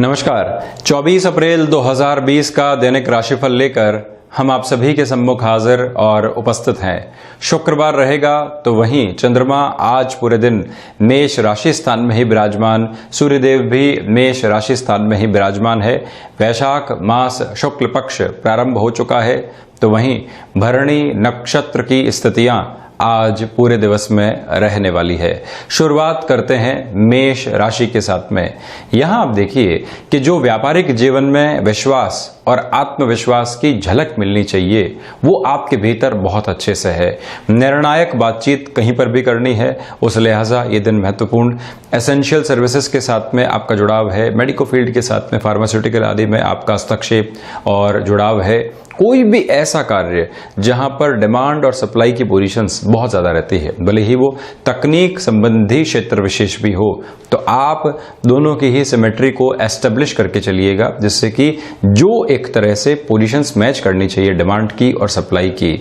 नमस्कार। 24 अप्रैल 2020 का दैनिक राशिफल लेकर हम आप सभी के सम्मुख हाजिर और उपस्थित हैं। शुक्रवार रहेगा तो वहीं चंद्रमा आज पूरे दिन मेष राशि स्थान में ही विराजमान, सूर्यदेव भी मेष राशि स्थान में ही विराजमान है। वैशाख मास शुक्ल पक्ष प्रारंभ हो चुका है तो वहीं भरणी नक्षत्र की स्थितियां आज पूरे दिवस में रहने वाली है। शुरुआत करते हैं मेष राशि के साथ में। यहां आप देखिए कि जो व्यापारिक जीवन में विश्वास और आत्मविश्वास की झलक मिलनी चाहिए वो आपके भीतर बहुत अच्छे से है। निर्णायक बातचीत कहीं पर भी करनी है, उस लिहाजा ये दिन महत्वपूर्ण। एसेंशियल सर्विसेज के साथ में आपका जुड़ाव है, मेडिको फील्ड के साथ में फार्मास्यूटिकल आदि में आपका हस्तक्षेप और जुड़ाव है। कोई भी ऐसा कार्य जहां पर डिमांड और सप्लाई की पोजीशंस बहुत ज्यादा रहती है, भले ही वो तकनीक संबंधी क्षेत्र विशेष भी हो, तो आप दोनों की ही सिमेट्री को एस्टेब्लिश करके चलिएगा, जिससे कि जो एक तरह से पोजीशंस मैच करनी चाहिए डिमांड की और सप्लाई की,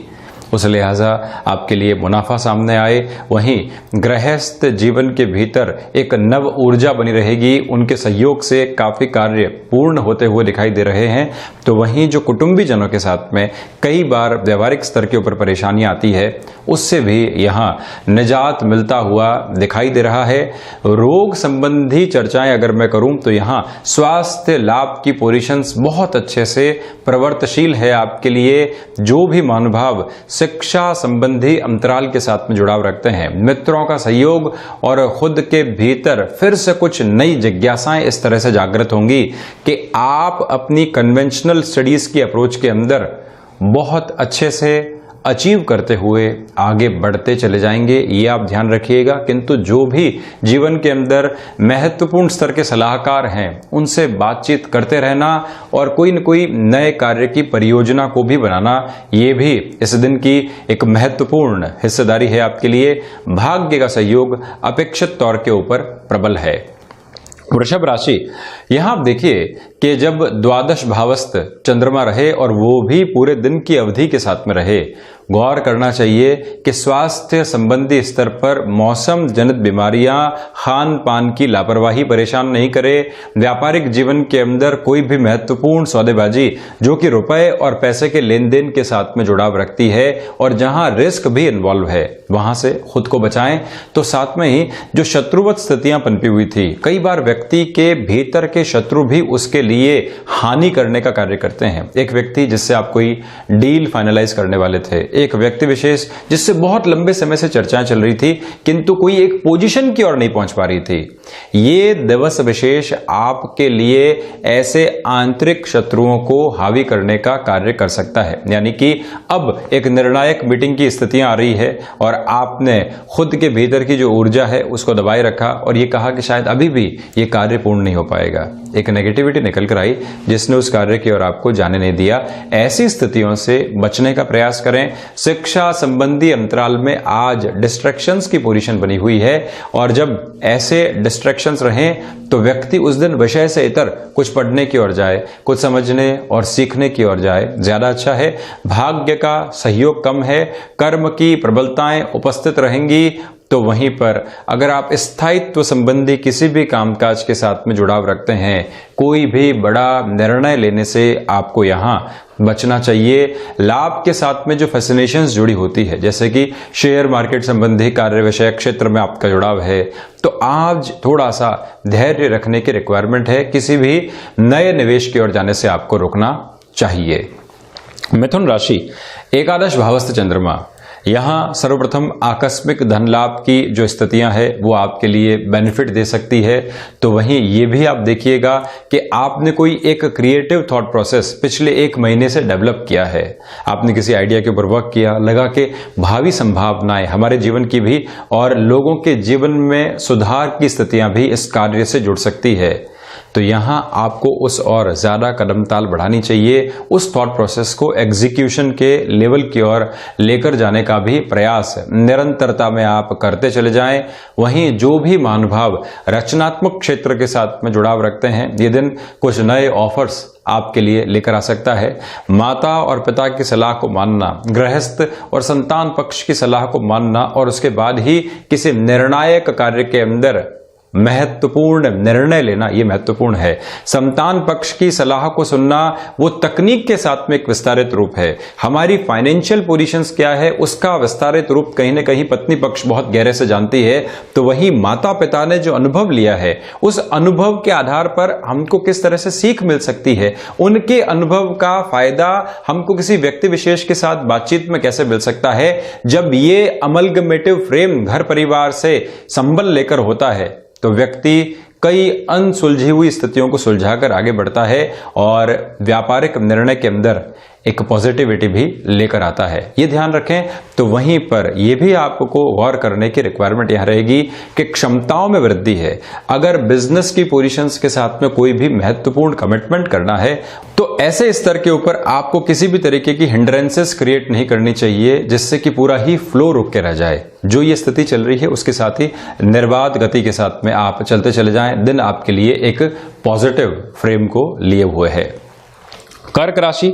उस लिहाजा आपके लिए मुनाफा सामने आए। वहीं गृहस्थ जीवन के भीतर एक नव ऊर्जा बनी रहेगी, उनके सहयोग से काफी कार्य पूर्ण होते हुए दिखाई दे रहे हैं। तो वहीं जो कुटुंबी जनों के साथ में कई बार व्यवहारिक स्तर के ऊपर परेशानियां आती है, उससे भी यहाँ निजात मिलता हुआ दिखाई दे रहा है। रोग संबंधी चर्चाएं अगर मैं करूं तो यहाँ स्वास्थ्य लाभ की पोजीशंस बहुत अच्छे से प्रवर्तशील है आपके लिए। जो भी महानुभाव शिक्षा संबंधी अंतराल के साथ में जुड़ाव रखते हैं, मित्रों का सहयोग और खुद के भीतर फिर से कुछ नई जिज्ञासाएं इस तरह से जागृत होंगी कि आप अपनी कन्वेंशनल स्टडीज की अप्रोच के अंदर बहुत अच्छे से अचीव करते हुए आगे बढ़ते चले जाएंगे, ये आप ध्यान रखिएगा। किंतु जो भी जीवन के अंदर महत्वपूर्ण स्तर के सलाहकार हैं उनसे बातचीत करते रहना और कोई न कोई नए कार्य की परियोजना को भी बनाना, ये भी इस दिन की एक महत्वपूर्ण हिस्सेदारी है आपके लिए। भाग्य का सहयोग अपेक्षित तौर के ऊपर प्रबल है। वृषभ राशि, यहां आप देखिए कि जब द्वादश भावस्थ चंद्रमा रहे और वो भी पूरे दिन की अवधि के साथ में रहे, गौर करना चाहिए कि स्वास्थ्य संबंधी स्तर पर मौसम जनित बीमारियां, खान पान की लापरवाही परेशान नहीं करे। व्यापारिक जीवन के अंदर कोई भी महत्वपूर्ण सौदेबाजी जो कि रुपए और पैसे के लेन देन के साथ में जुड़ाव रखती है और जहां रिस्क भी इन्वॉल्व है, वहां से खुद को बचाएं। तो साथ में ही जो शत्रुवत स्थितियां पनपी हुई थी, कई बार व्यक्ति के भीतर के शत्रु भी उसके लिए हानि करने का कार्य करते हैं। एक व्यक्ति जिससे आप कोई डील फाइनलाइज करने वाले थे, एक व्यक्ति विशेष जिससे बहुत लंबे समय से चर्चाएं चल रही थी किंतु कोई एक पोजीशन की ओर नहीं पहुंच पा रही थी, ये दिवस विशेष आपके लिए ऐसे आंतरिक शत्रुओं को हावी करने का कार्य कर सकता है। यानी कि अब एक निर्णायक मीटिंग की स्थितियां आ रही है और आपने खुद के भीतर की जो ऊर्जा है उसको दबाए रखा और ये कहा कि शायद अभी भी ये कार्य पूर्ण नहीं हो पाएगा। एक नेगेटिविटी निकल कर आई जिसने उस कार्य की ओर आपको जाने नहीं दिया। ऐसी स्थितियों से बचने का प्रयास करें। शिक्षा संबंधी अंतराल में आज डिस्ट्रैक्शंस की पोजीशन बनी हुई है और जब ऐसे डिस्ट्रैक्शंस रहें तो व्यक्ति उस दिन विषय से इतर कुछ पढ़ने की ओर जाए, कुछ समझने और सीखने की ओर जाए, ज्यादा अच्छा है। भाग्य का सहयोग कम है, कर्म की प्रबलताएं उपस्थित रहेंगी। तो वहीं पर अगर आप स्थायित्व संबंधी किसी भी कामकाज के साथ में जुड़ाव रखते हैं, कोई भी बड़ा निर्णय लेने से आपको यहां बचना चाहिए। लाभ के साथ में जो फैसिनेशंस जुड़ी होती है, जैसे कि शेयर मार्केट संबंधी कार्य विषय क्षेत्र में आपका जुड़ाव है, तो आज थोड़ा सा धैर्य रखने की रिक्वायरमेंट है। किसी भी नए निवेश की ओर जाने से आपको रुकना चाहिए। मिथुन राशि, एकादश भावस्थ चंद्रमा, यहां सर्वप्रथम आकस्मिक धन लाभ की जो स्थितियां हैं वो आपके लिए बेनिफिट दे सकती है। तो वहीं ये भी आप देखिएगा कि आपने कोई एक क्रिएटिव थॉट प्रोसेस पिछले 1 महीने से डेवलप किया है, आपने किसी आइडिया के ऊपर वर्क किया, लगा के भावी संभावनाएं हमारे जीवन की भी और लोगों के जीवन में सुधार की स्थितियां भी इस कार्य से जुड़ सकती है। तो यहां आपको उस और ज्यादा कदम ताल बढ़ानी चाहिए, उस थॉट प्रोसेस को एग्जीक्यूशन के लेवल की ओर लेकर जाने का भी प्रयास निरंतरता में आप करते चले जाएं। वहीं जो भी महानुभाव रचनात्मक क्षेत्र के साथ में जुड़ाव रखते हैं, ये दिन कुछ नए ऑफर्स आपके लिए लेकर आ सकता है। माता और पिता की सलाह को मानना, गृहस्थ और संतान पक्ष की सलाह को मानना और उसके बाद ही किसी निर्णायक कार्य के अंदर महत्वपूर्ण निर्णय लेना ये महत्वपूर्ण है। संतान पक्ष की सलाह को सुनना वो तकनीक के साथ में एक विस्तारित रूप है। हमारी फाइनेंशियल पोजीशंस क्या है उसका विस्तारित रूप कहीं ना कहीं पत्नी पक्ष बहुत गहरे से जानती है। तो वही माता पिता ने जो अनुभव लिया है उस अनुभव के आधार पर हमको किस तरह से सीख मिल सकती है, उनके अनुभव का फायदा हमको किसी व्यक्ति विशेष के साथ बातचीत में कैसे मिल सकता है। जब ये अमलगमेटिव फ्रेम घर परिवार से संबल लेकर होता है तो व्यक्ति कई अनसुलझी हुई स्थितियों को सुलझाकर आगे बढ़ता है और व्यापारिक निर्णय के अंदर एक पॉजिटिविटी भी लेकर आता है। ये ध्यान रखें। तो वहीं पर यह भी आपको गौर करने की रिक्वायरमेंट यहां रहेगी कि क्षमताओं में वृद्धि है। अगर बिजनेस की पोजीशंस के साथ में कोई भी महत्वपूर्ण कमिटमेंट करना है तो ऐसे स्तर के ऊपर आपको किसी भी तरीके की हिंड्रेंसेस क्रिएट नहीं करनी चाहिए जिससे कि पूरा ही फ्लो रुक के रह जाए। जो ये स्थिति चल रही है उसके साथ ही निर्बाध गति के साथ में आप चलते चले जाएं। दिन आपके लिए एक पॉजिटिव फ्रेम को लिए हुए है। कर्क राशि,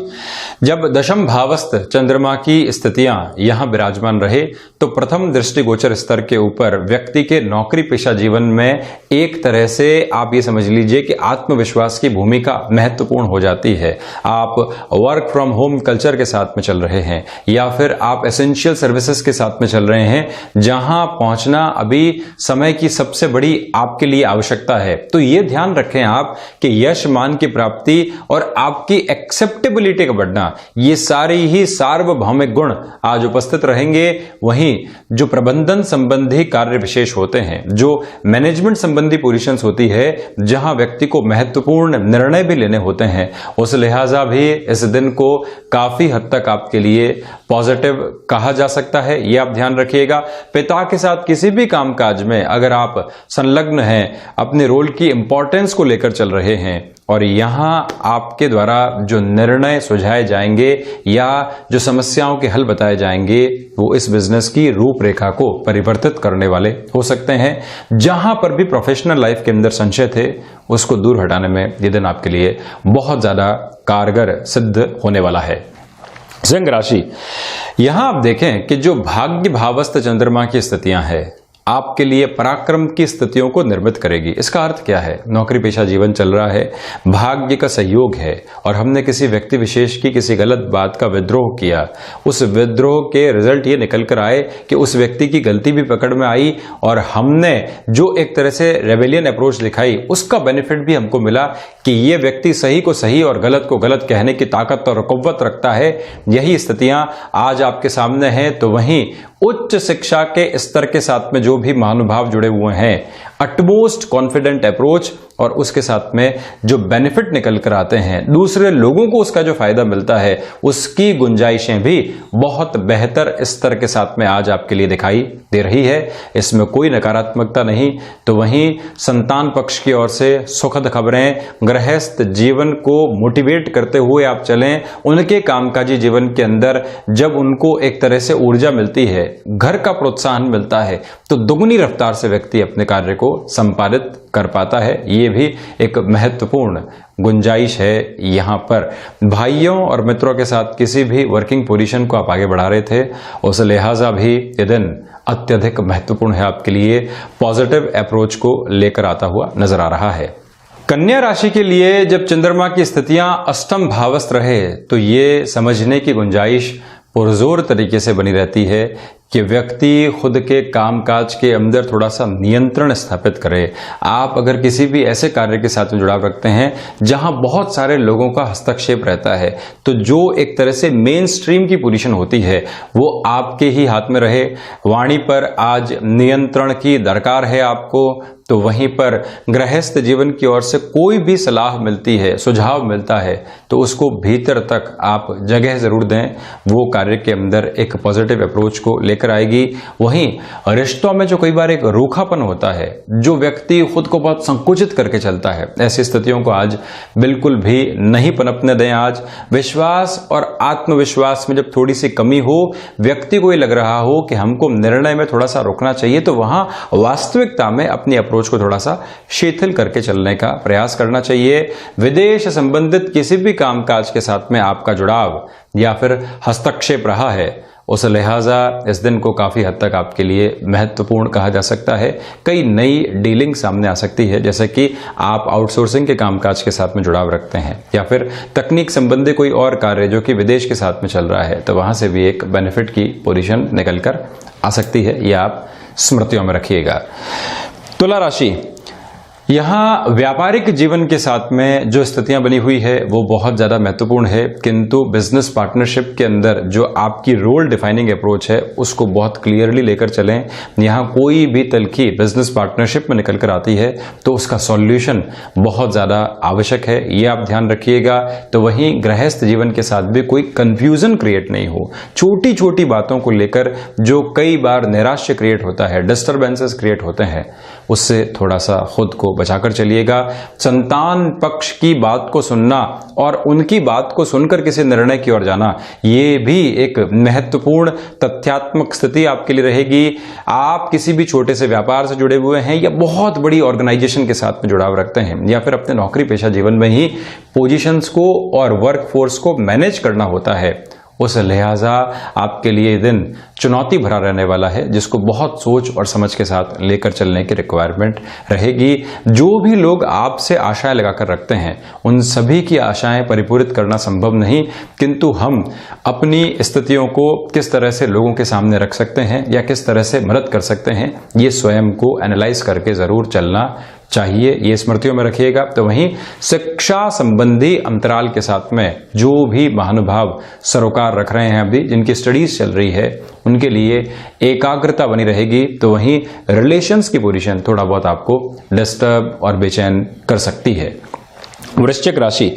जब दशम भावस्थ चंद्रमा की स्थितियां यहां विराजमान रहे तो प्रथम दृष्टिगोचर स्तर के ऊपर व्यक्ति के नौकरी पेशा जीवन में एक तरह से आप ये समझ लीजिए कि आत्मविश्वास की भूमिका महत्वपूर्ण हो जाती है। आप वर्क फ्रॉम होम कल्चर के साथ में चल रहे हैं या फिर आप एसेंशियल सर्विसेज के साथ में चल रहे हैं जहां पहुंचना अभी समय की सबसे बड़ी आपके लिए आवश्यकता है। तो ये ध्यान रखें आप कि यश मान की प्राप्ति और आपकी एक्सेप्टेबिलिटी का बढ़ना, ये सारे ही सार्वभौमिक गुण आज उपस्थित रहेंगे। वहीं जो प्रबंधन संबंधी कार्य विशेष होते हैं, जो मैनेजमेंट संबंधी पोजीशंस होती है जहां व्यक्ति को महत्वपूर्ण निर्णय भी लेने होते हैं, उस लिहाजा भी इस दिन को काफी हद तक आपके लिए पॉजिटिव कहा जा सकता है। यह आप ध्यान रखिएगा। पिता के साथ किसी भी कामकाज में अगर आप संलग्न हैं, अपने रोल की इंपॉर्टेंस को लेकर चल रहे हैं और यहां आपके द्वारा जो निर्णय सुझाए जाएंगे या जो समस्याओं के हल बताए जाएंगे वो इस बिजनेस की रूपरेखा को परिवर्तित करने वाले हो सकते हैं। जहां पर भी प्रोफेशनल लाइफ के अंदर संशय थे उसको दूर हटाने में ये दिन आपके लिए बहुत ज्यादा कारगर सिद्ध होने वाला है। सिंह राशि, यहां आप देखें कि जो भाग्य भावस्थ चंद्रमा की स्थितियां हैं आपके लिए पराक्रम की स्थितियों को निर्मित करेगी। इसका अर्थ क्या है? नौकरी पेशा जीवन चल रहा है, भाग्य का सहयोग है और हमने किसी व्यक्ति विशेष की किसी गलत बात का विद्रोह किया, उस विद्रोह के रिजल्ट ये निकल कर आए कि उस व्यक्ति की गलती भी पकड़ में आई और हमने जो एक तरह से रेबेलियन अप्रोच दिखाई उसका बेनिफिट भी हमको मिला कि ये व्यक्ति सही को सही और गलत को गलत कहने की ताकत और कुव्वत रखता है। यही स्थितियां आज आपके सामने हैं। तो वहीं उच्च शिक्षा के स्तर के साथ में जो भी महानुभाव जुड़े हुए हैं, अटमोस्ट कॉन्फिडेंट अप्रोच और उसके साथ में जो बेनिफिट निकल कर आते हैं, दूसरे लोगों को उसका जो फायदा मिलता है उसकी गुंजाइशें भी बहुत बेहतर स्तर के साथ में आज आपके लिए दिखाई दे रही है। इसमें कोई नकारात्मकता नहीं। तो वहीं संतान पक्ष की ओर से सुखद खबरें, गृहस्थ जीवन को मोटिवेट करते हुए आप चलें। उनके कामकाजी जीवन के अंदर जब उनको एक तरह से ऊर्जा मिलती है, घर का प्रोत्साहन मिलता है, तो दुगनी रफ्तार से व्यक्ति अपने कार्य को संपादित कर पाता है। ये भी एक महत्वपूर्ण गुंजाइश है। यहां पर भाइयों और मित्रों के साथ किसी भी वर्किंग पोजीशन को आप आगे बढ़ा रहे थे, उस लिहाजा भी ये दिन अत्यधिक महत्वपूर्ण है आपके लिए, पॉजिटिव अप्रोच को लेकर आता हुआ नजर आ रहा है। कन्या राशि के लिए जब चंद्रमा की स्थितियां अष्टम भावस्थ रहे तो ये समझने की गुंजाइश पुरजोर तरीके से बनी रहती है कि व्यक्ति खुद के कामकाज के अंदर थोड़ा सा नियंत्रण स्थापित करे। आप अगर किसी भी ऐसे कार्य के साथ में जुड़ाव रखते हैं जहां बहुत सारे लोगों का हस्तक्षेप रहता है, तो जो एक तरह से मेन स्ट्रीम की पोजीशन होती है वो आपके ही हाथ में रहे। वाणी पर आज नियंत्रण की दरकार है आपको। तो वहीं पर गृहस्थ जीवन की ओर से कोई भी सलाह मिलती है, सुझाव मिलता है, तो उसको भीतर तक आप जगह जरूर दें। वो कार्य के अंदर एक पॉजिटिव अप्रोच को लेकर आएगी। वहीं रिश्तों में जो कई बार एक रूखापन होता है, जो व्यक्ति खुद को बहुत संकुचित करके चलता है, ऐसी स्थितियों को आज बिल्कुल भी नहीं पनपने दें। आज विश्वास और आत्मविश्वास में जब थोड़ी सी कमी हो, व्यक्ति को ये लग रहा हो कि हमको निर्णय में थोड़ा सा रुकना चाहिए, तो वहां वास्तविकता में अपनी अप्रोच को थोड़ा सा शिथिल करके चलने का प्रयास करना चाहिए। विदेश संबंधित किसी भी कामकाज के साथ में आपका जुड़ाव या फिर हस्तक्षेप रहा है, उस लिहाजा इस दिन को काफ़ी हद तक आपके लिए महत्वपूर्ण कहा जा सकता है। कई नई डीलिंग सामने आ सकती है, जैसे कि आप आउटसोर्सिंग के कामकाज के साथ में जुड़ाव रखते हैं या फिर तकनीक संबंधी कोई और कार्य जो कि विदेश के साथ में चल रहा है, तो वहां से भी एक बेनिफिट की पोजीशन निकल कर आ सकती है। यह आप स्मृतियों में रखिएगा। तुला राशि, यहाँ व्यापारिक जीवन के साथ में जो स्थितियां बनी हुई है वो बहुत ज़्यादा महत्वपूर्ण है, किंतु बिजनेस पार्टनरशिप के अंदर जो आपकी रोल डिफाइनिंग अप्रोच है उसको बहुत क्लियरली लेकर चलें। यहाँ कोई भी तल्खी बिजनेस पार्टनरशिप में निकल कर आती है तो उसका सॉल्यूशन बहुत ज़्यादा आवश्यक है, ये आप ध्यान रखिएगा। तो वहीं गृहस्थ जीवन के साथ भी कोई कन्फ्यूजन क्रिएट नहीं हो। छोटी छोटी बातों को लेकर जो कई बार नैराश्य क्रिएट होता है, डिस्टर्बेंसेस क्रिएट होते हैं, उससे थोड़ा सा खुद को बचाकर चलिएगा। संतान पक्ष की बात को सुनना और उनकी बात को सुनकर किसी निर्णय की ओर जाना, ये भी एक महत्वपूर्ण तथ्यात्मक स्थिति आपके लिए रहेगी। आप किसी भी छोटे से व्यापार से जुड़े हुए हैं या बहुत बड़ी ऑर्गेनाइजेशन के साथ में जुड़ाव रखते हैं या फिर अपने नौकरी पेशा जीवन में ही पोजीशंस को और वर्क फोर्स को मैनेज करना होता है, उस लिहाजा आपके लिए दिन चुनौती भरा रहने वाला है, जिसको बहुत सोच और समझ के साथ लेकर चलने की रिक्वायरमेंट रहेगी। जो भी लोग आपसे आशाएं लगाकर रखते हैं उन सभी की आशाएं परिपूरित करना संभव नहीं, किंतु हम अपनी स्थितियों को किस तरह से लोगों के सामने रख सकते हैं या किस तरह से मदद कर सकते हैं, ये स्वयं को एनालाइज करके जरूर चलना चाहिए, ये स्मृतियों में रखिएगा। तो वहीं शिक्षा संबंधी अंतराल के साथ में जो भी महानुभाव सरोकार रख रहे हैं, अभी जिनकी स्टडीज चल रही है, उनके लिए एकाग्रता बनी रहेगी। तो वहीं रिलेशंस की पोजीशन थोड़ा बहुत आपको डिस्टर्ब और बेचैन कर सकती है। वृश्चिक राशि,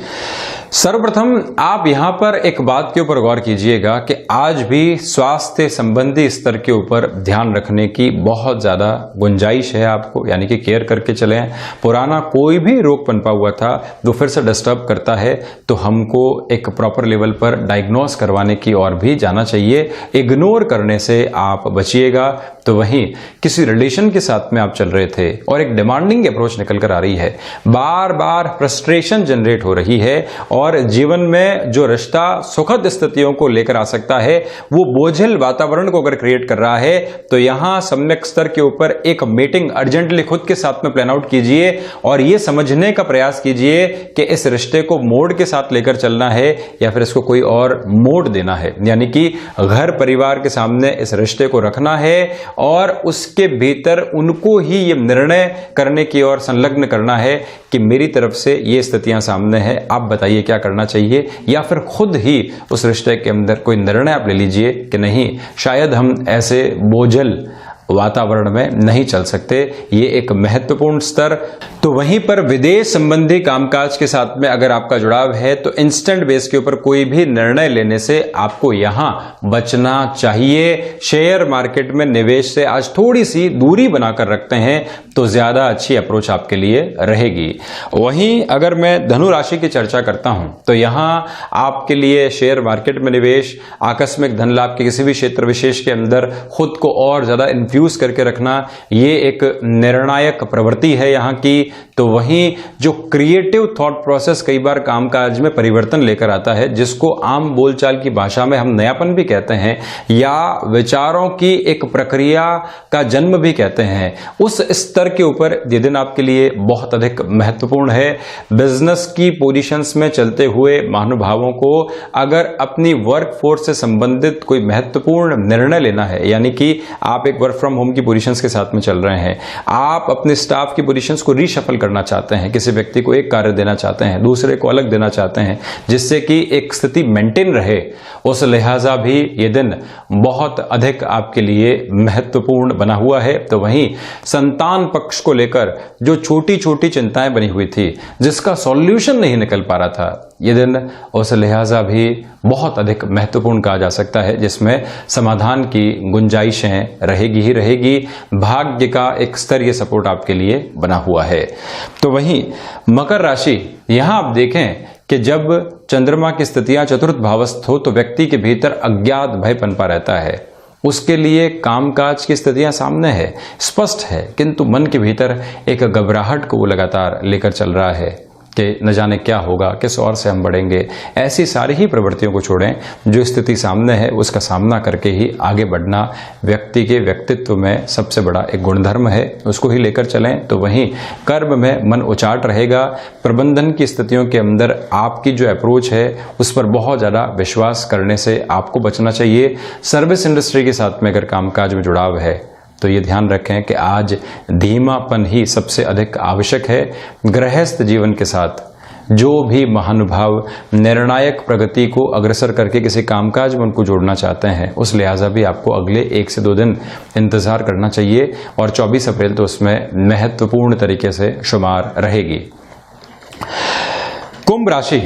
सर्वप्रथम आप यहां पर एक बात के ऊपर गौर कीजिएगा कि आज भी स्वास्थ्य संबंधी स्तर के ऊपर ध्यान रखने की बहुत ज्यादा गुंजाइश है आपको, यानी कि केयर करके चलें। पुराना कोई भी रोग पनपा हुआ था वो फिर से डिस्टर्ब करता है तो हमको एक प्रॉपर लेवल पर डायग्नोस करवाने की ओर भी जाना चाहिए। इग्नोर करने से आप बचिएगा। तो वहीं किसी रिलेशन के साथ में आप चल रहे थे और एक डिमांडिंग अप्रोच निकल कर आ रही है, बार बार फ्रस्ट्रेशन जनरेट हो रही है और जीवन में जो रिश्ता सुखद स्थितियों को लेकर आ सकता है वो बोझिल वातावरण को अगर क्रिएट कर रहा है, तो यहां सम्यक स्तर के ऊपर एक मीटिंग अर्जेंटली खुद के साथ में प्लान आउट कीजिए और ये समझने का प्रयास कीजिए कि इस रिश्ते को मोड के साथ लेकर चलना है या फिर इसको कोई और मोड देना है, यानी कि घर परिवार के सामने इस रिश्ते को रखना है और उसके भीतर उनको ही ये निर्णय करने की ओर संलग्न करना है कि मेरी तरफ से ये स्थितियां सामने हैं, आप बताइए क्या करना चाहिए, या फिर खुद ही उस रिश्ते के अंदर कोई निर्णय आप ले लीजिए कि नहीं, शायद हम ऐसे बोझल वातावरण में नहीं चल सकते। ये एक महत्वपूर्ण स्तर। तो वहीं पर विदेश संबंधी कामकाज के साथ में अगर आपका जुड़ाव है तो इंस्टेंट बेस के ऊपर कोई भी निर्णय लेने से आपको यहां बचना चाहिए। शेयर मार्केट में निवेश से आज थोड़ी सी दूरी बनाकर रखते हैं तो ज्यादा अच्छी अप्रोच आपके लिए रहेगी। वहीं अगर मैं धनु राशि की चर्चा करता हूं तो यहां आपके लिए शेयर मार्केट में निवेश, आकस्मिक धन लाभ के किसी भी क्षेत्र विशेष के अंदर खुद को और ज्यादा यूज करके रखना, ये एक निर्णायक प्रवृत्ति है यहाँ की। तो वहीं जो क्रिएटिव थॉट प्रोसेस कई बार कामकाज में परिवर्तन लेकर आता है, जिसको आम बोलचाल की भाषा में हम नयापन भी कहते हैं या विचारों की एक प्रक्रिया का जन्म भी कहते हैं, उस स्तर के ऊपर ये दिन आपके लिए बहुत अधिक महत्वपूर्ण है। बिजनेस की पोजीशंस में चलते हुए महानुभावों को अगर अपनी वर्क फोर्स से संबंधित कोई महत्वपूर्ण निर्णय लेना है, यानी कि आप एक वर्क फ्रॉम होम की पोजीशंस के साथ में चल रहे हैं, आप अपने स्टाफ की पोजीशंस को रीशफल करना चाहते हैं, किसी व्यक्ति को एक कार्य देना चाहते हैं, दूसरे को अलग देना चाहते हैं, जिससे कि एक स्थिति मेंटेन रहे, उस लिहाजा भी ये दिन बहुत अधिक आपके लिए महत्वपूर्ण बना हुआ है। तो वहीं संतान पक्ष को लेकर जो छोटी छोटी चिंताएं बनी हुई थी, जिसका सॉल्यूशन नहीं निकल पा रहा था, ये दिन उस लिहाजा भी बहुत अधिक महत्वपूर्ण कहा जा सकता है, जिसमें समाधान की गुंजाइशें रहेगी ही रहेगी। भाग्य का एक स्तरीय सपोर्ट आपके लिए बना हुआ है। तो वहीं मकर राशि, यहां आप देखें कि जब चंद्रमा की स्थितियां चतुर्थ भावस्थ हो तो व्यक्ति के भीतर अज्ञात भय पनपा रहता है। उसके लिए कामकाज की स्थितियां सामने है, स्पष्ट है, किंतु मन के भीतर एक घबराहट को वो लगातार लेकर चल रहा है कि न जाने क्या होगा, किस ओर से हम बढ़ेंगे, ऐसी सारी ही प्रवृत्तियों को छोड़ें। जो स्थिति सामने है उसका सामना करके ही आगे बढ़ना व्यक्ति के व्यक्तित्व में सबसे बड़ा एक गुणधर्म है, उसको ही लेकर चलें तो वहीं कर्म में मन उचाट रहेगा। प्रबंधन की स्थितियों के अंदर आपकी जो अप्रोच है उस पर बहुत ज़्यादा विश्वास करने से आपको बचना चाहिए। सर्विस इंडस्ट्री के साथ में अगर कामकाज में जुड़ाव है तो ये ध्यान रखें कि आज धीमापन ही सबसे अधिक आवश्यक है। गृहस्थ जीवन के साथ जो भी महानुभाव निर्णायक प्रगति को अग्रसर करके किसी कामकाज में उनको जोड़ना चाहते हैं, उस लिहाजा भी आपको अगले 1 से 2 दिन इंतजार करना चाहिए और 24 अप्रैल तो उसमें महत्वपूर्ण तरीके से शुमार रहेगी। कुंभ राशि,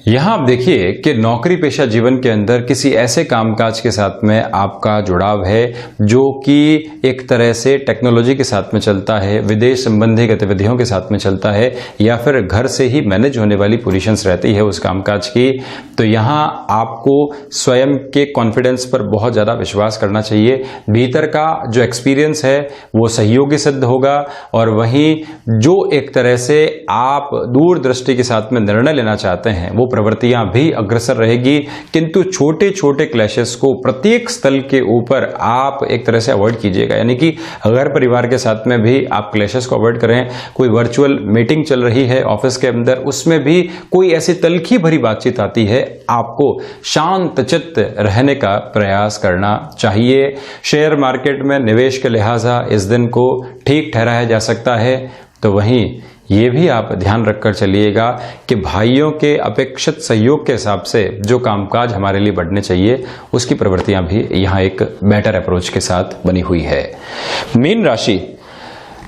यहां आप देखिए कि नौकरी पेशा जीवन के अंदर किसी ऐसे कामकाज के साथ में आपका जुड़ाव है जो कि एक तरह से टेक्नोलॉजी के साथ में चलता है, विदेश संबंधी गतिविधियों के साथ में चलता है, या फिर घर से ही मैनेज होने वाली पोजीशंस रहती है उस कामकाज की। तो यहां आपको स्वयं के कॉन्फिडेंस पर बहुत ज़्यादा विश्वास करना चाहिए। भीतर का जो एक्सपीरियंस है वो सहयोगी सिद्ध होगा और वहीं जो एक तरह से आप दूरदृष्टि के साथ में निर्णय लेना चाहते हैं वो प्रवृत्तियां भी अग्रसर रहेगी, किंतु छोटे छोटे क्लैशेस को प्रत्येक स्थल के ऊपर आप एक तरह से अवॉइड कीजिएगा। यानी कि घर परिवार के साथ में भी आप क्लैशेस को अवॉइड करें। कोई वर्चुअल मीटिंग चल रही है ऑफिस के अंदर, उसमें भी कोई ऐसी तल्खी भरी बातचीत आती है, आपको शांत चित्त रहने का प्रयास करना चाहिए। शेयर मार्केट में निवेश के लिहाजा इस दिन को ठीक ठहराया जा सकता है। तो वहीं ये भी आप ध्यान रखकर चलिएगा कि भाइयों के अपेक्षित सहयोग के हिसाब से जो कामकाज हमारे लिए बढ़ने चाहिए उसकी प्रवृत्तियां भी यहाँ एक बेटर अप्रोच के साथ बनी हुई है। मीन राशि,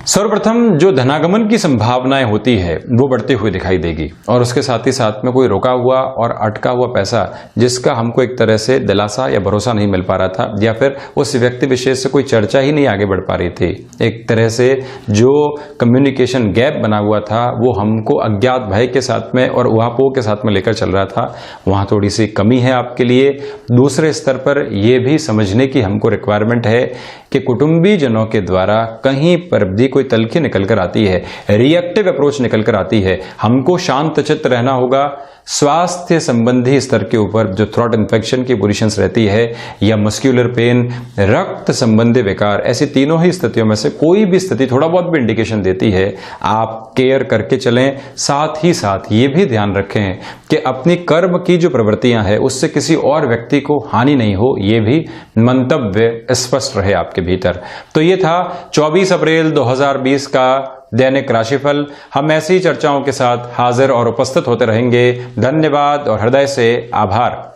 सर्वप्रथम जो धनागमन की संभावनाएं होती है वो बढ़ती हुई दिखाई देगी और उसके साथ ही साथ में कोई रुका हुआ और अटका हुआ पैसा जिसका हमको एक तरह से दिलासा या भरोसा नहीं मिल पा रहा था, या फिर उस व्यक्ति विशेष से कोई चर्चा ही नहीं आगे बढ़ पा रही थी, एक तरह से जो कम्युनिकेशन गैप बना हुआ था वो हमको अज्ञात भय के साथ में और उहापोह के साथ में लेकर चल रहा था, वहाँ थोड़ी सी कमी है आपके लिए। दूसरे स्तर पर यह भी समझने की हमको रिक्वायरमेंट है कि कुटुंबी जनों के द्वारा कहीं पर भी कोई तल्खी निकल कर आती है, रिएक्टिव अप्रोच निकल कर आती है, हमको शांत चित्त रहना होगा। स्वास्थ्य संबंधी स्तर के ऊपर जो थ्रोट इन्फेक्शन की पोजीशंस रहती है या मस्क्यूलर पेन, रक्त संबंधी विकार, ऐसी तीनों ही स्थितियों में से कोई भी स्थिति थोड़ा बहुत भी इंडिकेशन देती है, आप केयर करके चलें। साथ ही साथ ये भी ध्यान रखें कि अपनी कर्म की जो प्रवृत्तियां हैं उससे किसी और व्यक्ति को हानि नहीं हो, ये भी मंतव्य स्पष्ट रहे आपके भीतर। तो ये था 24 अप्रैल 2020 का दैनिक राशिफल। हम ऐसी चर्चाओं के साथ हाजिर और उपस्थित होते रहेंगे। धन्यवाद और हृदय से आभार।